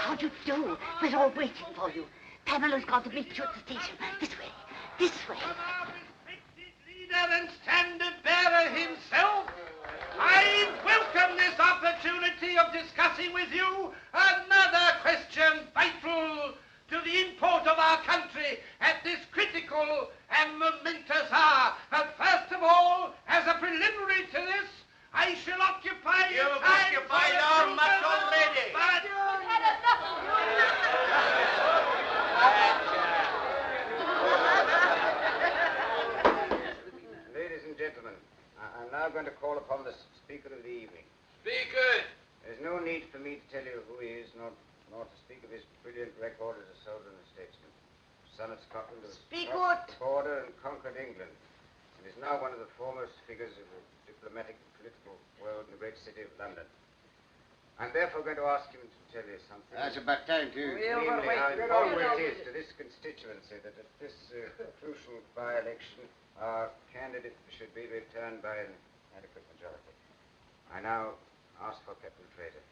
how do you do? We're all waiting for you. Pamela's gone to meet you at the station. This way. This way. From our respected leader and standard bearer himself, I welcome this opportunity of discussing with you another question vital to the import of our country at this critical and momentous hour. But first of all, as a preliminary to this, I shall occupy You've occupied our much already. But You've had enough. Ladies and gentlemen, I'm now going to call upon the speaker of the evening. Speaker! There's no need for me to tell you who he is, nor to speak of his brilliant record as a soldier and a statesman. Son of Scotland, who crossed the border and conquered England, and is now one of the foremost figures of the diplomatic and political world in the great city of London. I'm therefore going to ask him to tell you something. That's about time, too. Namely, how important it is to this constituency that at this crucial by-election, our candidate should be returned by an adequate majority. I now ask for Captain Fraser.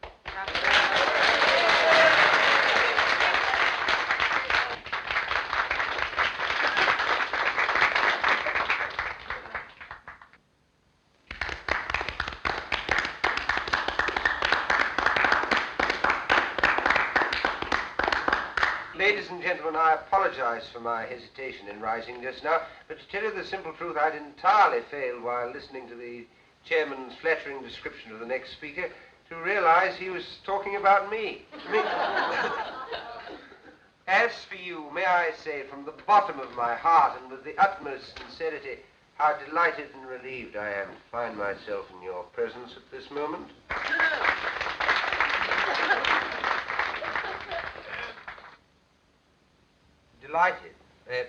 Ladies and gentlemen, I apologize for my hesitation in rising just now, but to tell you the simple truth, I'd entirely failed while listening to the chairman's flattering description of the next speaker to realize he was talking about me. As for you, may I say from the bottom of my heart and with the utmost sincerity how delighted and relieved I am to find myself in your presence at this moment. Delighted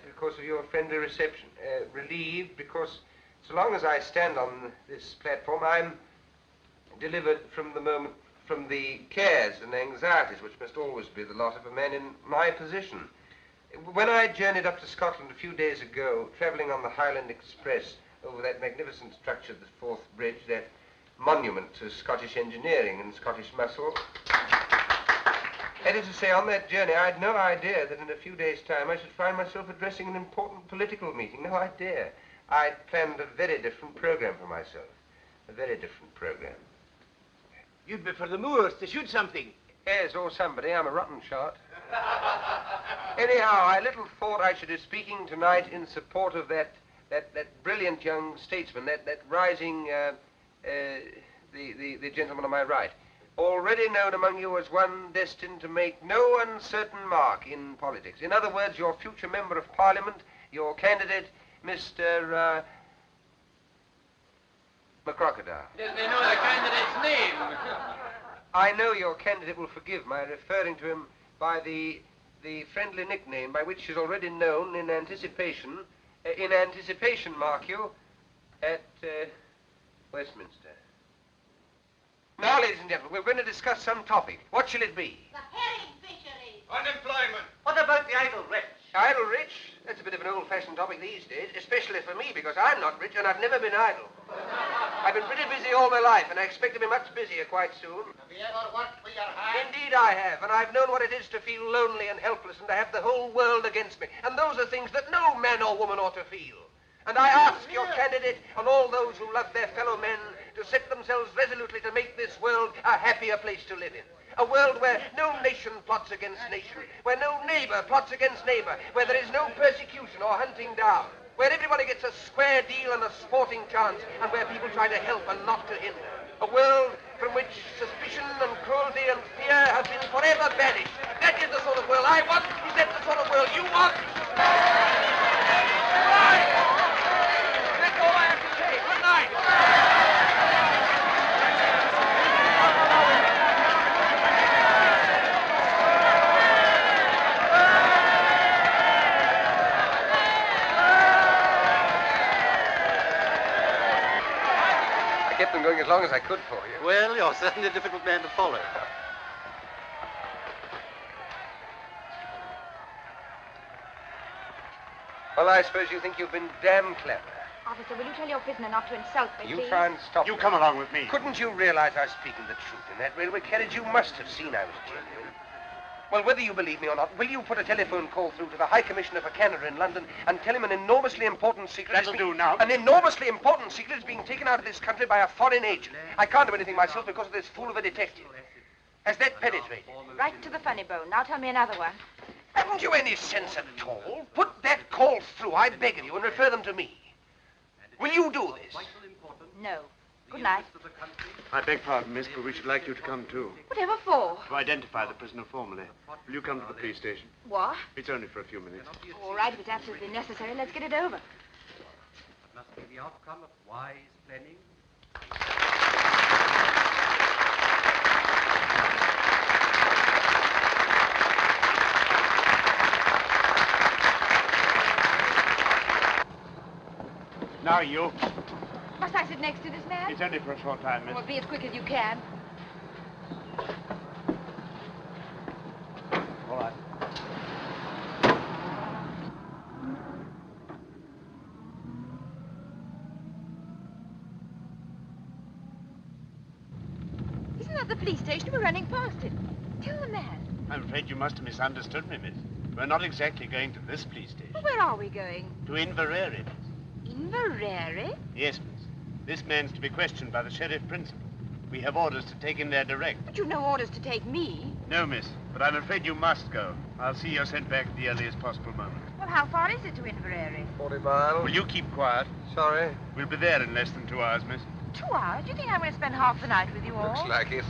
because of your friendly reception. Relieved because so long as I stand on this platform, I'm delivered from the cares and anxieties which must always be the lot of a man in my position. When I journeyed up to Scotland a few days ago, travelling on the Highland Express over that magnificent structure, the Forth Bridge, that monument to Scottish engineering and Scottish muscle, that is to say, on that journey, I had no idea that in a few days' time I should find myself addressing an important political meeting. No idea. I'd planned a very different program for myself. A very different program. You'd be for the moors to shoot something. Yes, or somebody. I'm a rotten shot. Anyhow, I little thought I should be speaking tonight in support of that brilliant young statesman, that rising, the gentleman on my right. Already known among you as one destined to make no uncertain mark in politics. In other words, your future member of Parliament, your candidate, Mr. McCrocodile. Does they know the candidate's name? I know your candidate will forgive my referring to him by the friendly nickname by which he's already known in anticipation, mark you, at Westminster. Now, ladies and gentlemen, we're going to discuss some topic. What shall it be? The herring fishery. Unemployment. What about the idle rich? Idle rich? That's a bit of an old-fashioned topic these days, especially for me, because I'm not rich and I've never been idle. I've been pretty busy all my life, and I expect to be much busier quite soon. Have you ever worked for your hand? Indeed I have, and I've known what it is to feel lonely and helpless and to have the whole world against me. And those are things that no man or woman ought to feel. And I ask your candidate and all those who love their fellow men to set themselves resolutely to make this world a happier place to live in. A world where no nation plots against nation, where no neighbor plots against neighbor, where there is no persecution or hunting down, where everybody gets a square deal and a sporting chance, and where people try to help and not to hinder. A world from which suspicion and cruelty and fear have been forever banished. That is the sort of world I want. Is that the sort of world you want? Right. That's all I have to say. Good night. I kept them going as long as I could for you. Well, you're certainly a difficult man to follow. Well, I suppose you think you've been damn clever. Officer, will you tell your prisoner not to insult me, You please? try and stop You me. come along with me. Couldn't you realize I was speaking the truth in that railway carriage? You must have seen I was genuine. Well, whether you believe me or not, will you put a telephone call through to the High Commissioner for Canada in London and tell him an enormously important secret... That'll do now. An enormously important secret is being taken out of this country by a foreign agent. I can't do anything myself because of this fool of a detective. Has that penetrated? Right to the funny bone. Now tell me another one. Haven't you any sense at all? Put that call through, I beg of you, and refer them to me. Will you do this? No. Good night. I beg pardon, miss, but we should like you to come too. Whatever for? To identify the prisoner formally. Will you come to the police station? What? It's only for a few minutes. All right, if it's absolutely necessary, let's get it over. That must be the outcome of wise planning. Now you. Must I sit next to this man? It's only for a short time, miss. Well, be as quick as you can. All right. Isn't that the police station? We're running past it. Tell the man. I'm afraid you must have misunderstood me, miss. We're not exactly going to this police station. Well, where are we going? To Inverary, miss. Inverary? Yes, miss. This man's to be questioned by the sheriff principal. We have orders to take him there direct. But you've no orders to take me. No, miss, but I'm afraid you must go. I'll see you're sent back at the earliest possible moment. Well, how far is it to Inverary? 40 miles. Will you keep quiet? Sorry. We'll be there in less than 2 hours, miss. 2 hours? Do you think I'm going to spend half the night with you all? Looks like it.